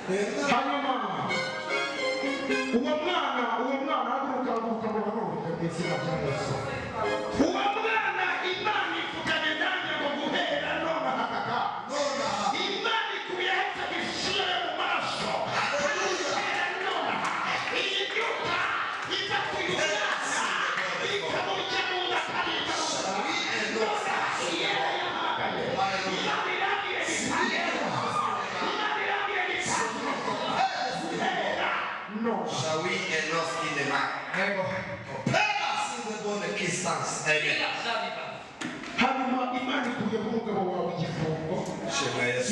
hanyuma uwo mwana haguruka mu izina rya Yesu. Uwo mwana Imana ivuganye nanjye ngo guhera none hakaka Imana ikuye hepfo gishyire mu maraso guhera none iyi myuka iza kuyujyana ikamujya mu nda kabika none iyera yahamagaye Imana irambire gitaye non. Shall we and not in the mind? Hanyuma Imana ikuye mu mugabo wawe igifungo.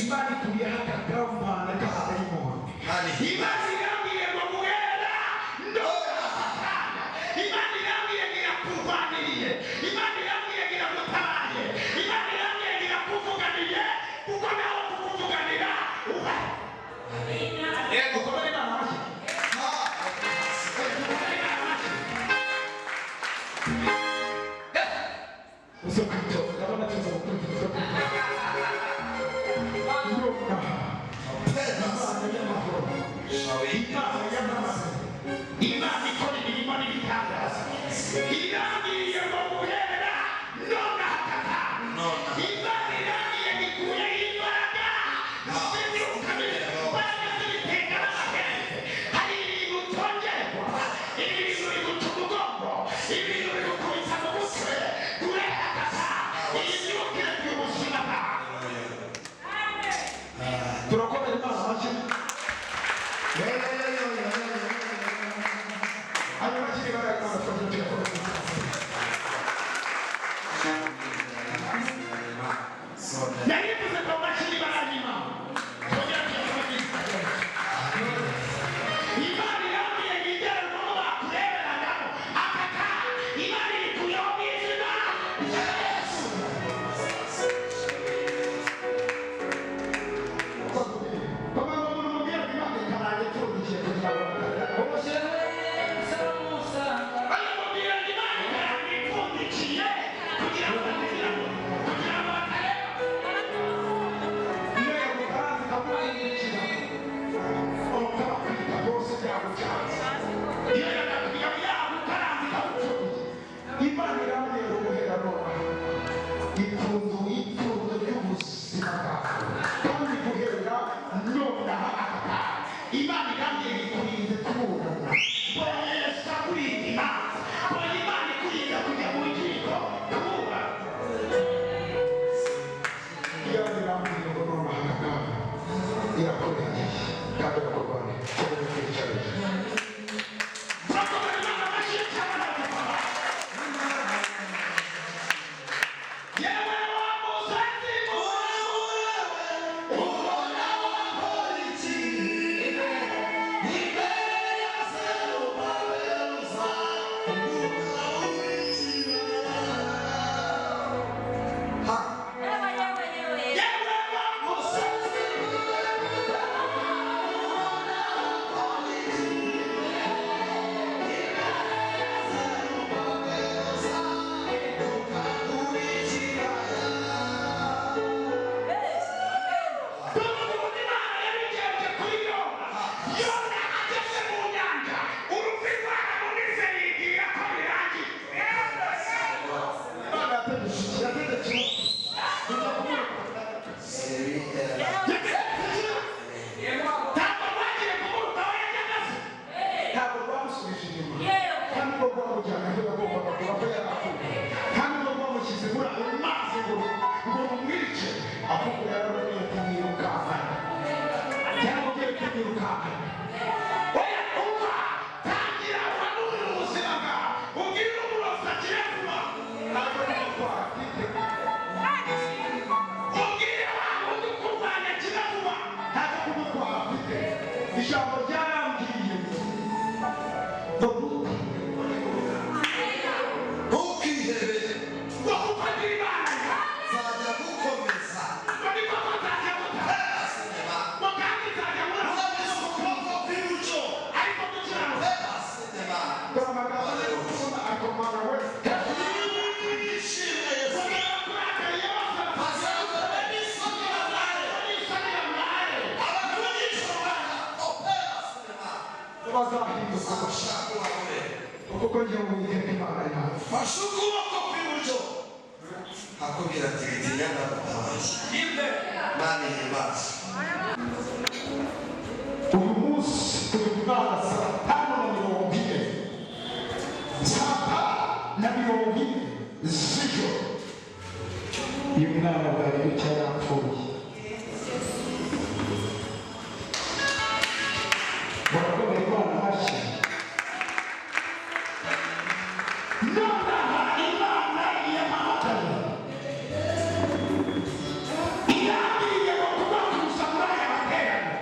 Imana ikuye hakagambana k'abadayimoni. Imana irambwiye ngo guhera none hakakanya. Imana irambwiye ngo irakurwaniriye. Imana irambwiye ngo iragutabaye. Imana irambwiye ngo irakuvuganiye kuko nawe kukuvuganira uhari. Imana ikora imirimo n'ibitangaza. Irambwiye ngo guhera none hakaka. Imana irambwiye ngo ikuyeho imbaraga z'imyuka mibi, imbaraga z'ibitega n'amahembe. Hari ibintu utongerwa, ibintu biguca umugongo, ibintu bigukubita mu mutwe. Guhera hakaka iyi myuka irekuye ubuzima bwawe. Turakomera Imana amashyi. Yayivuze ko mashini baranyima. Imana irambwiye ngo igere mu bo bakureberagamo akaka. Imana irikuyeho mu izina rya Yesu. Kama umuntu mubwira ngo Imana ikarange turukiye kugira ngo Imana irambwiye ngo guhera none ipfundo ry'ubuzima bwawe kandi guhera none hakaka. Imana irambwiye ngo ikurinze kuburana. Mbonye Yesu akurinda imanza. Mbonye Imana ikurinda kujya mu rukiko kuburana. Imana irambwiye ngo none hakaka irakurengeye kandi irakurwanya. Komeza kwicarira. bazahinduka Amashako wawe. kuko ngiye mu Uwiteka Imana yawe. Mashuku wako kw'iburyo. Akubwira ati gitinya ndagutabaye. Mani himbaza. Uyu munsi turi mwana saa 5:40. Saa 5:40 z'ijoro. Uyu mwana bwari bucya yapfuye. Barakomeye Imana hashya. Nonaha Imana yahamagaye. Irambiriye ngo kubakuza muri aya materaniro.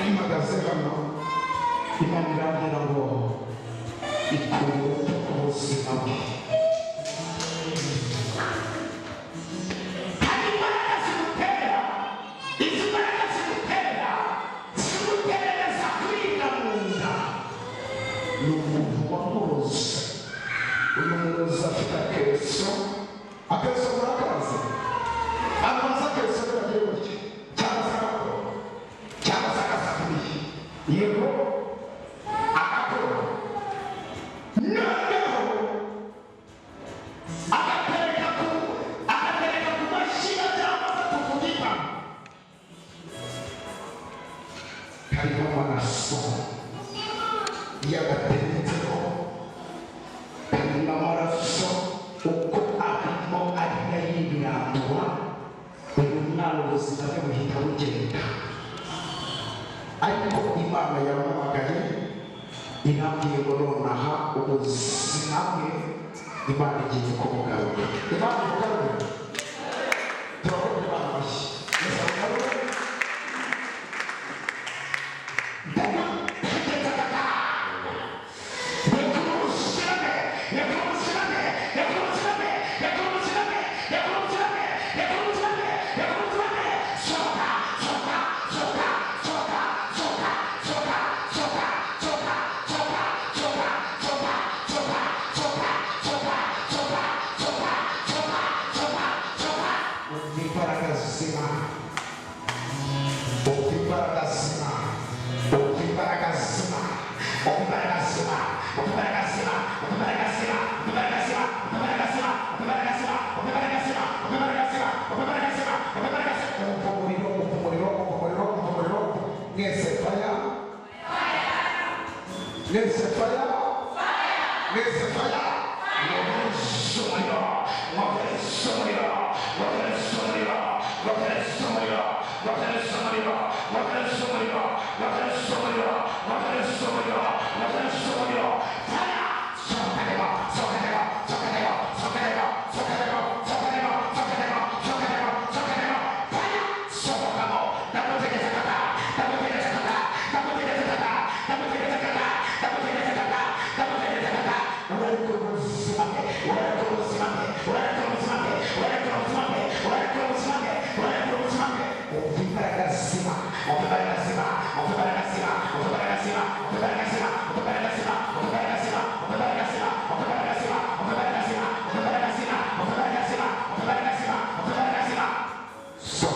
Impagaze hano, Imana irambwira ngo ikure ku buzima bwe. Hari imbaraga zimutera, izi mbaraga zimutera, zimuterereza kuribwa mu nda. Ni umuntu wamuroze. Uyu murozi afite akeso, akeso murakazi. Amaze akeso biragiye gutya, cyangwa se agakora, cyangwa se agasafuriya. Yego, agakora. Noneho agatereka ku mashyiga cyangwa se ku kugita. Karimo amaraso yagateretseho. Karimo amaraso uko arimo arira yibirandura. Uyu mwana ubuzima bwe buhita bugenda. Ariko Imana yamuhamagaye irambwiye ngo nonaha ubuzima bwe Imana igiye kumugarura. Imana imugarure. Turabona Imana amashyi. Yesu amugarure. Stop.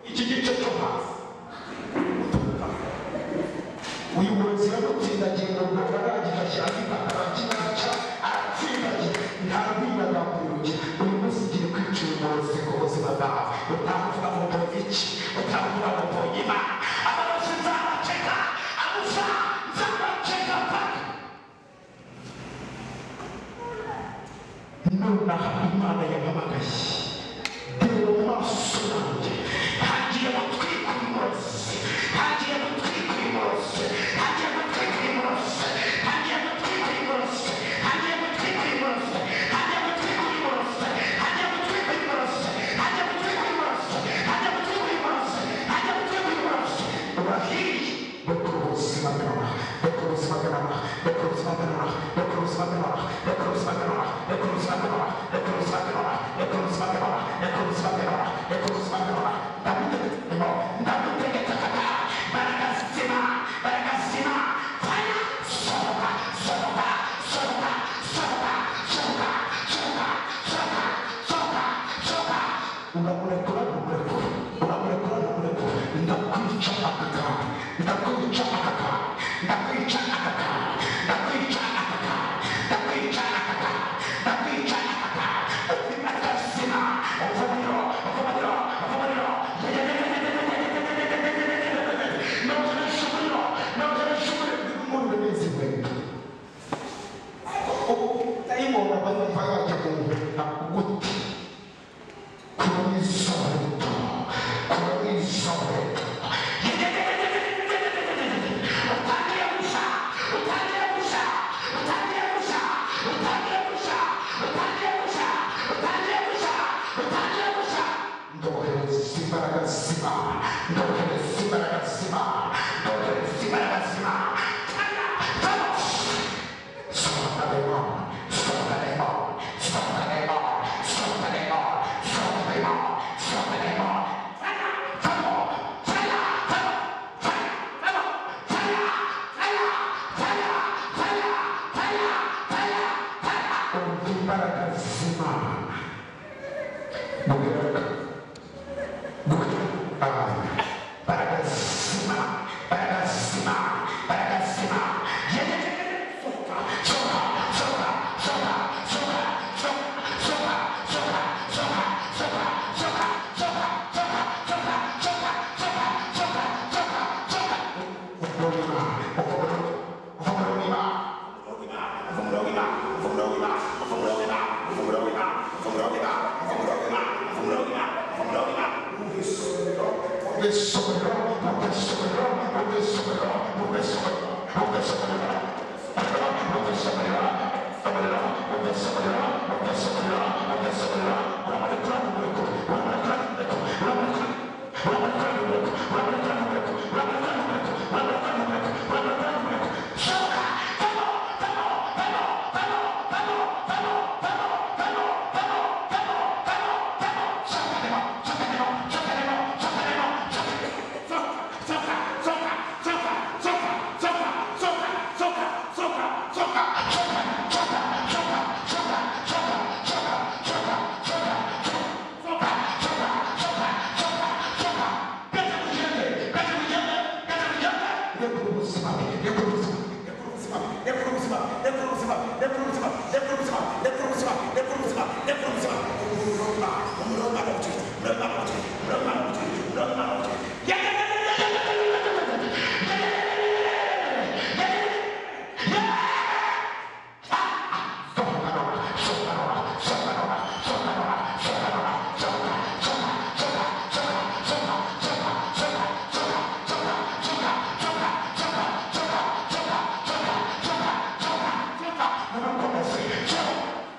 Iki gice cyo hasi ubuyobozi yamutsindagiye ngo arangije ashyira ipantaro kinaca aratsindagiye ntarwinagamuruye uyu munsi ugiye kwica umurozi ku buzima bwawe utavuga ngo mbonye iki utavuga ngo mbonye imana abarozi nzabaceka abusa nzabaceka paka nonaha imana yampamagaye reba mu maso yanjye hagiye gutwika umurozi hagiye gutwika umurozi hagiye gutwika umurozi hagiye gutwika umurozi hagiye gutwika umurozi hagiye gutwika umurozi hagiye gutwika umurozi hagiye gutwika umurozi hagiye gutwika umurozi hagiye gutwika umurozi urahiye bakora ubuzima bwawe bakora ubuzima bwawe bakora ubuzima bwawe bakora ubuzima bwawe bakora ubuzima bwawe bakora ubuzima bwawe bakora ubuzima bwawe bakora ubuzima bwawe bakora ubuzima bwawe bakora ubuzima bwawe ndagutegeka kaka barakazima barakazima fire soka soka soka soka soka soka soka soka soka unamurekura ndakwica akaka ndakwica akaka ndakwica akaka ndakwica akaka ndakwica akaka ndakwica akaka barakazima uvumiro uvumiro uvumiro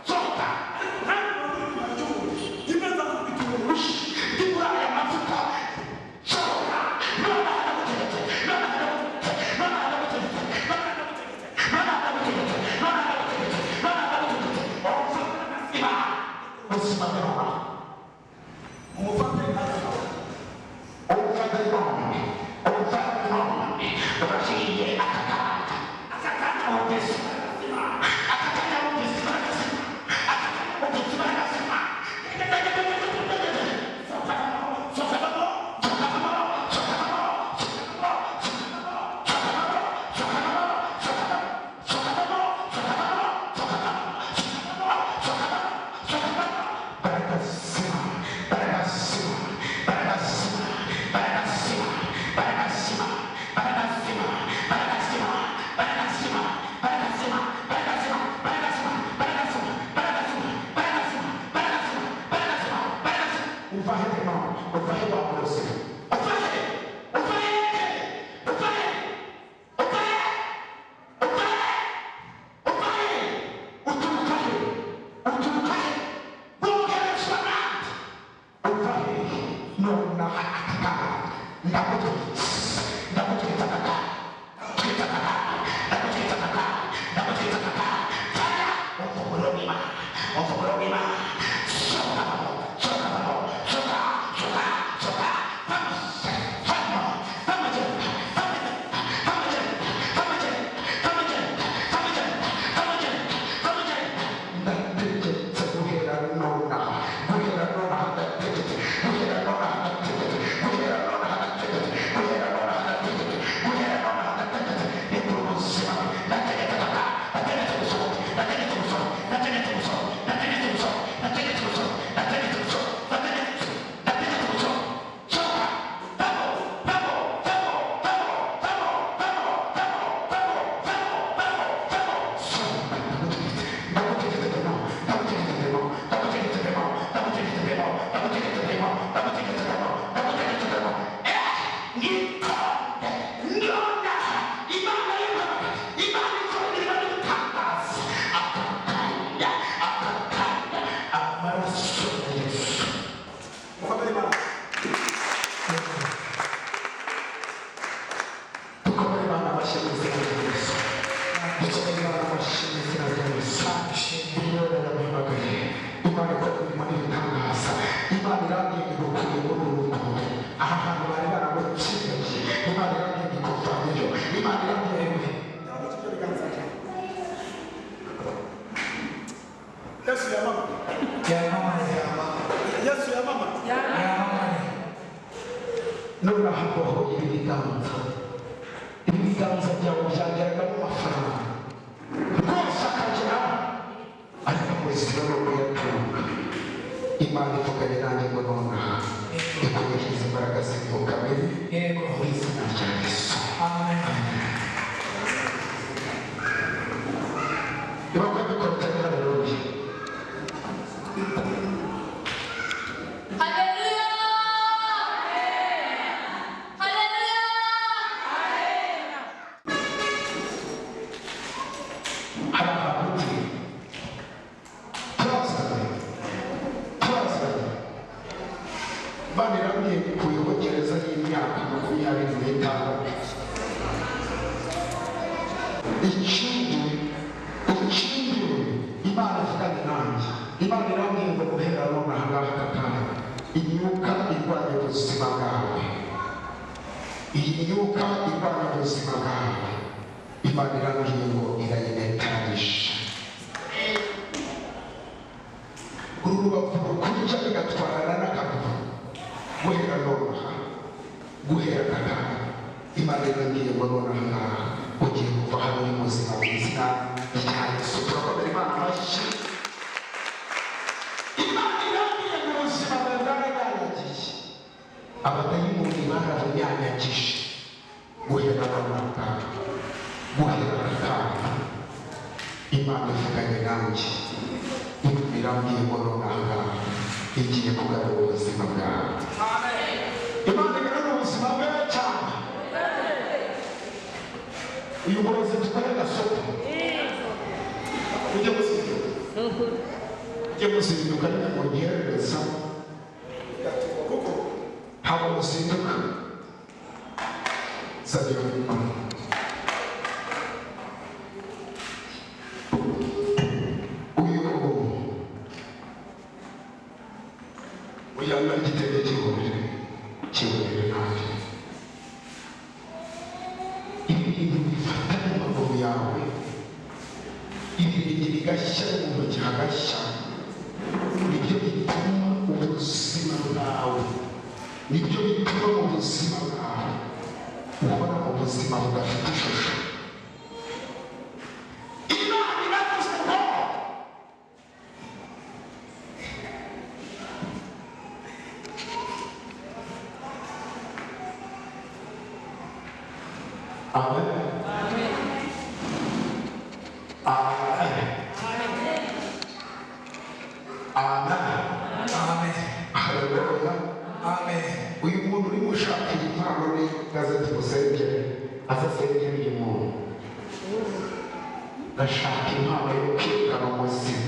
Soka Nona imana y'Imana, imana ikorera ibitangaza. Akakanya amaraso ya Yesu. Mukomere Imana. Dukomere Imana amashyi mu izina rya Yesu. Dukomere Imana amashyi mu izina rya Yesu. Imana yamuhamagaye. Imana ikorera imana ibitangaza. Imana irambiye igukuye muri uru rugo. Aha hantu bari baraguciye. Imana irambiye igukuvanayo. Imana irambiye we. Yesu ya mama. Yesu ya mama. None ahabohoye ibiganza. Ibiganza byawe byageragamo amafaranga. Rwose akagera ariko muri siporo kuyatunga. Imana ivuganye nanjye ngo nonaha ikoresheje imbaraga z'imyuka mibi mu izina rya Yesu. Ibakwe bikora utagira haleluya. Bani ramye kuyogereza y'imyaka 25. Ikindi Imana ivuganye nanjye. Imana iramye ngo guhera none ahangaha kakanya imyuka irwanya ubuzima bwawe. Iyi myuka irwanya ubuzima bwawe Imana iramye ngo irayinetarisha. Uru rubavu rukurya bigatwarana n'akaguru. Guhera nonaha guhera kakanya Imana iramye ngo nonaha ugiye kuva hano uri muzima mu izina rya Yesu. Turakomera Imana amashyi. Imana iramye mu buzima bwawe bwaranyanyagiye. Abadayimoni barabanyanyagije. Guhera nonaha guhera kakanya Imana ivuganye nanjye. Iramye ngo nonaha igiye kugarura ubuzima bwawe. Imana igarura ubuzima bwawe cyane. Uyu murozi tutari gasopo. Ujye muzinduka ariko mugerereza. Haba muzinduka. Zabira Imana. Uyanga igitego cy'ihuriro nanjye. Ibi bintu bifata mu maguru yawe. Ibi bintu bigashya mu ntoki hagashya. Nibyo bituma ubuzima bwawe. Nibyo bituma mu buzima bwawe uhora mu buzima budafite ishusho. Imana iravuze ngo Amen. Amen. Amen. Haleluya. Amen. Uyu muntu uri gushaka impano ni gazeti musengere azasengera uyu muntu. Gashaka impano yo kwirukana ubuzima.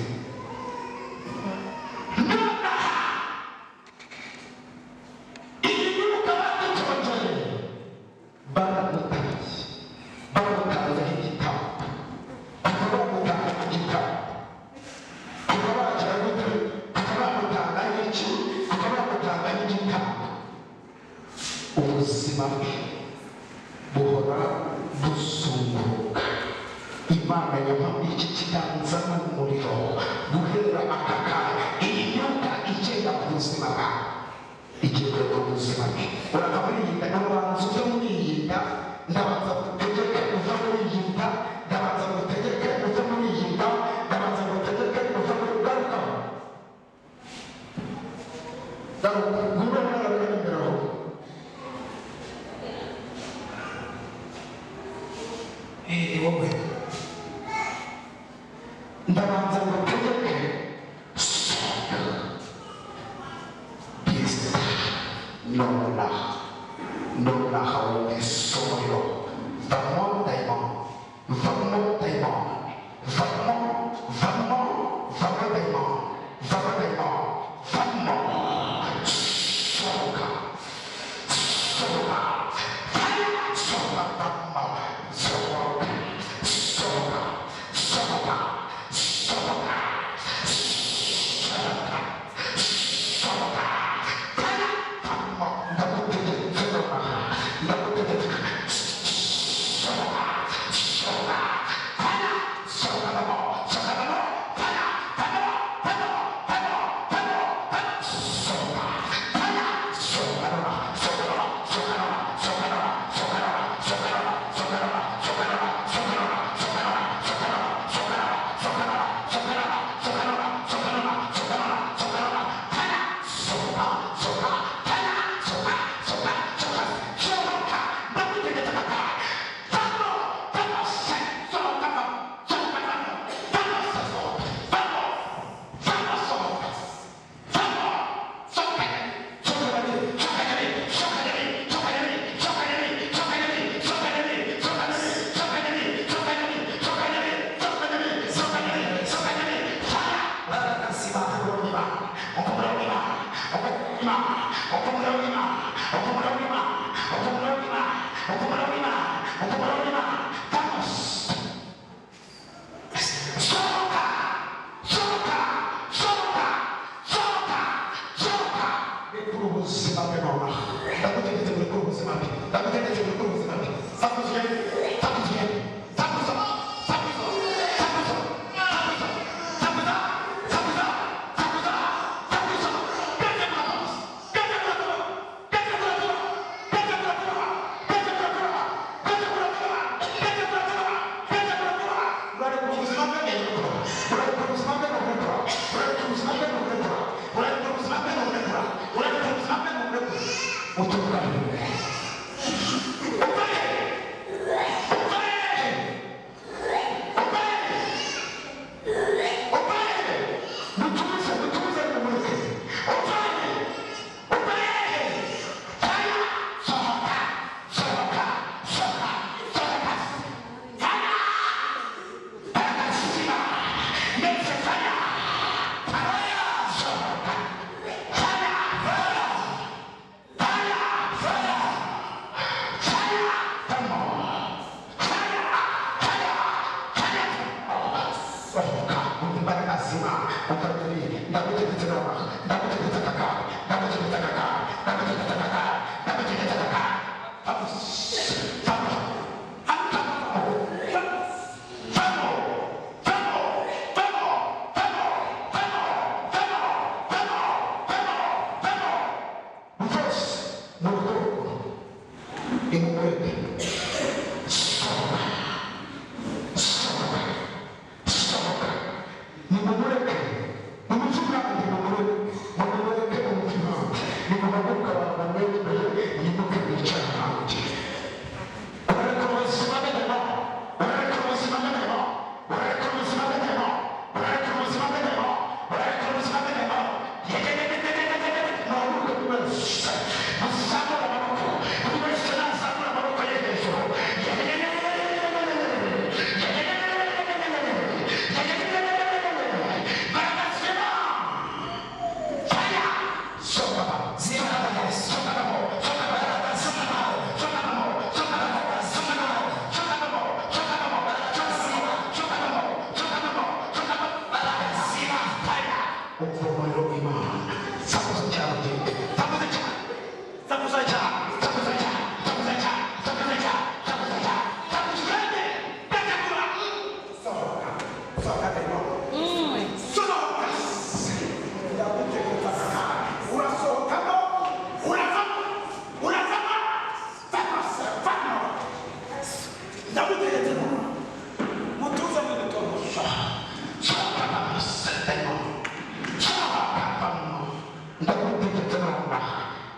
Ubuzima bwe buhora busumbuka. Imana yamuha iki kiganza n'umuriro guhera aka kanya. Iyi myuka igenda ku buzima bwawe igenda ku buzima bwe. Urakaba wirinda n'abantu uva muri iyi nda. Ndabanza gutegeka uva muri iyi nda. Ndabanza gutegeka uva muri iyi nda. Ndabanza gutegeka uva muri garuka. Garuka ngura n'arakanimeraho. Wowe ndabanza gutegeke soka pista nonaha wowe soka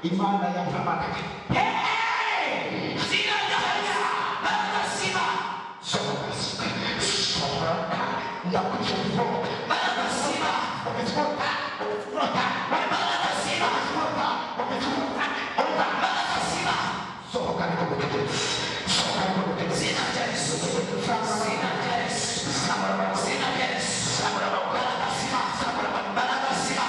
Imana yang hamaka. Hey! Sina jaya! Mana sima? Sokas. Soka. Ndaku chufo. Mana sima? Okechota. Rota. Mana sima? Rota. Okechota. Rota. Mana sima? Soka ni komete. Soka ni komete. Sina jaya. Sina jaya. Sina jaya. Samara mana sima? Samara mana sima? Samara mana sima?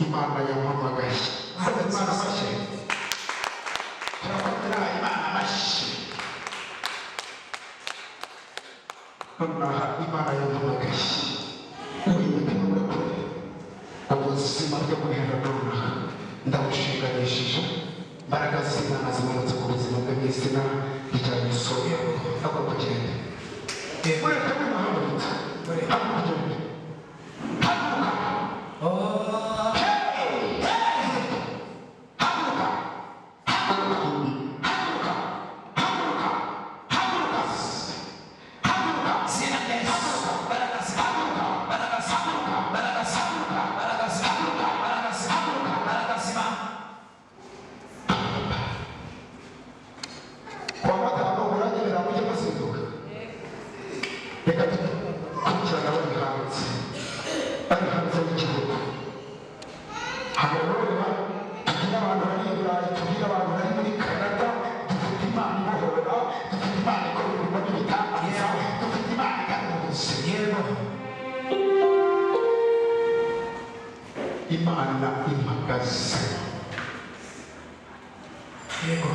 Imana yang memakai, Imana masih, Imana masih, Imana yang memakai, ini kita aku simak yang menghadapnya, tidak usah Yesus, barangkali sina nazimana tukuzi mungkin sina dijadi soya, aku percaya. Boleh kami mahu itu, boleh aku percaya. haleluya. Tugira abantu bari i Burayi, tugira abantu bari muri Canada, dufite Imana ibohora, dufite Imana ikora ibikorwa by'ibitangaza, dufite Imana igahuza. Yego, Imana impagaze. Yego,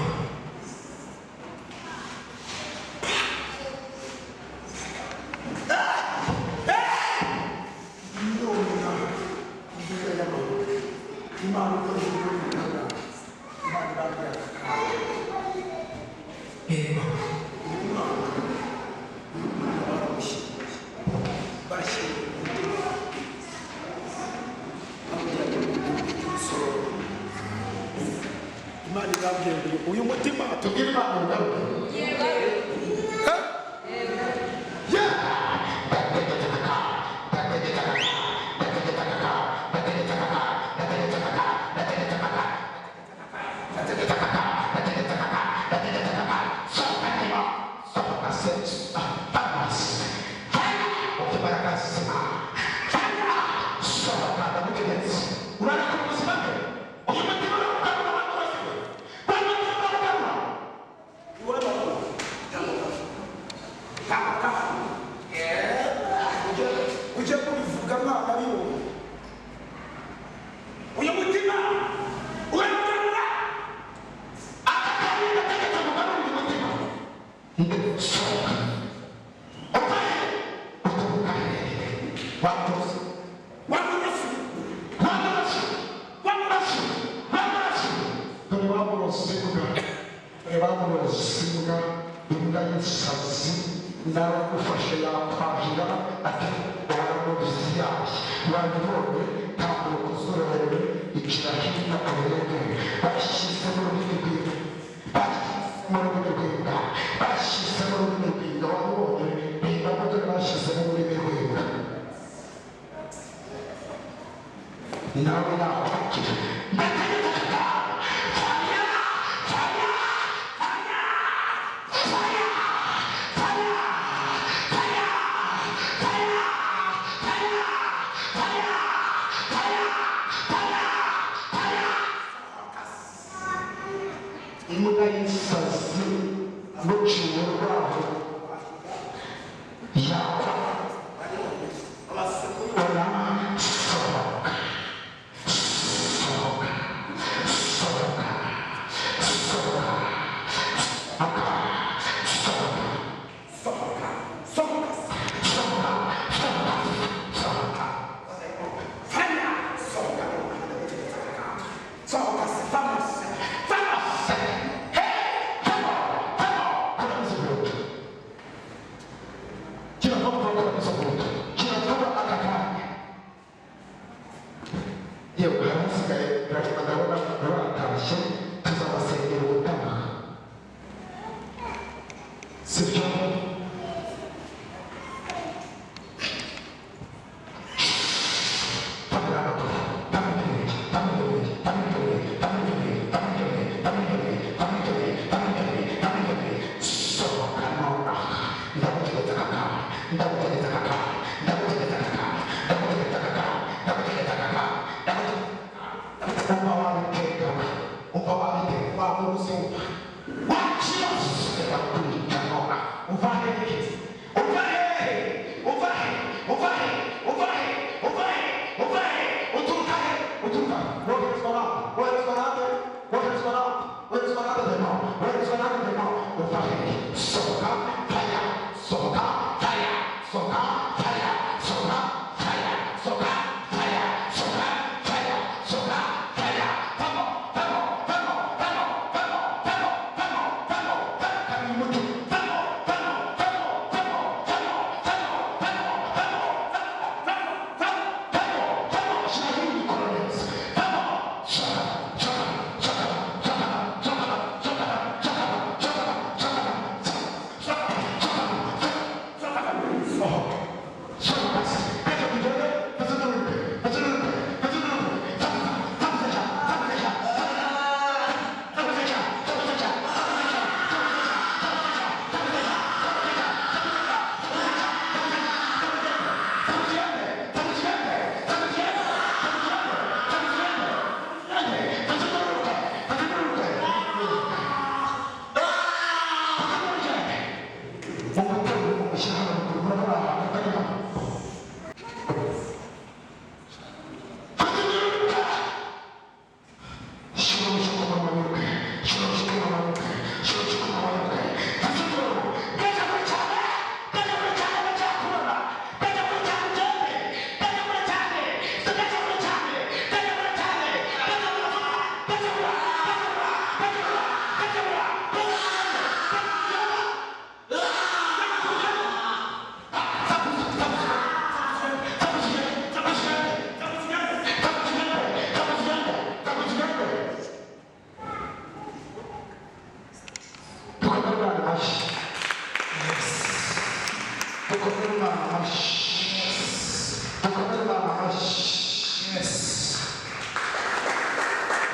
uyu mutima tugira Imana ugaruka.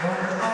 Hallelujah.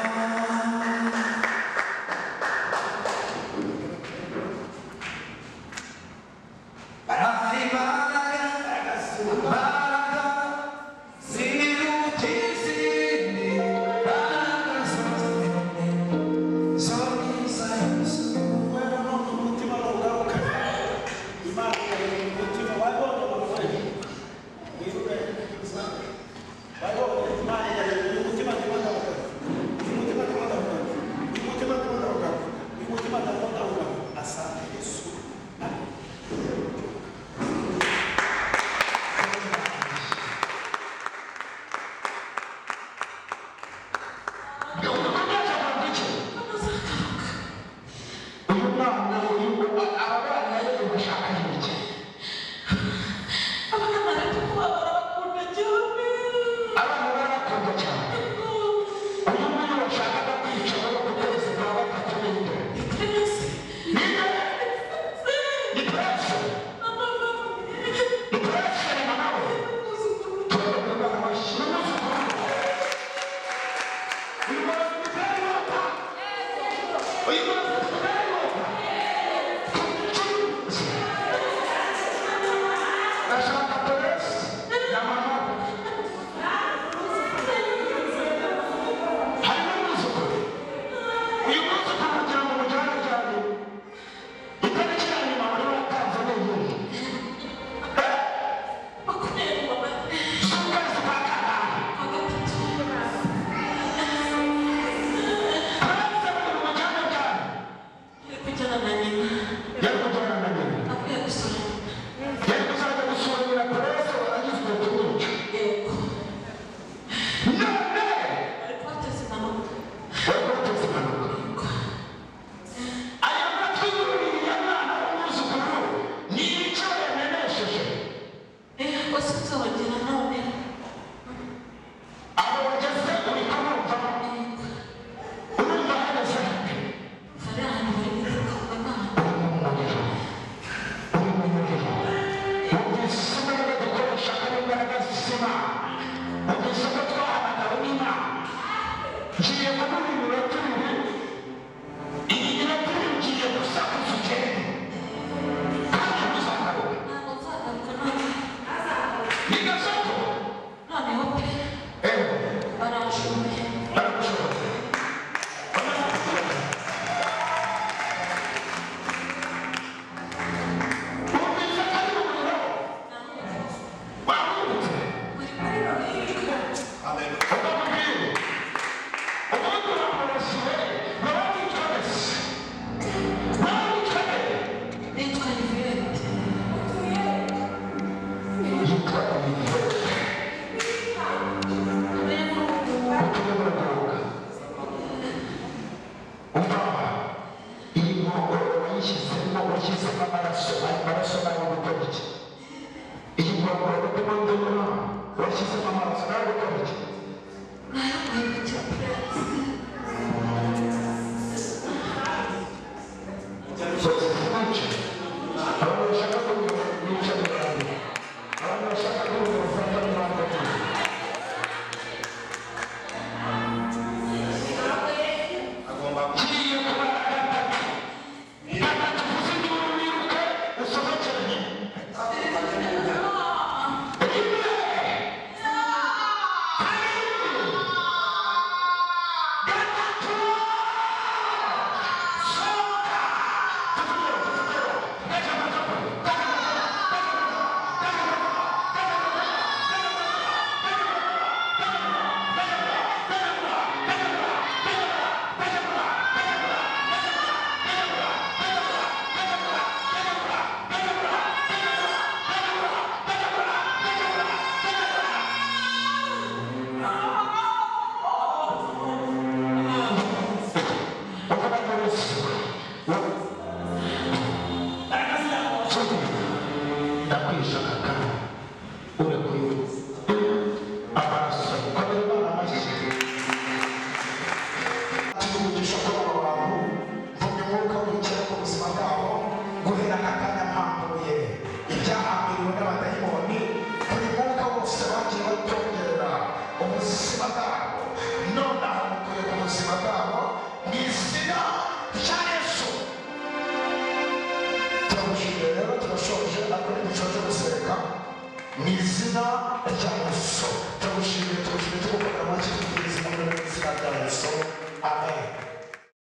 yesu amen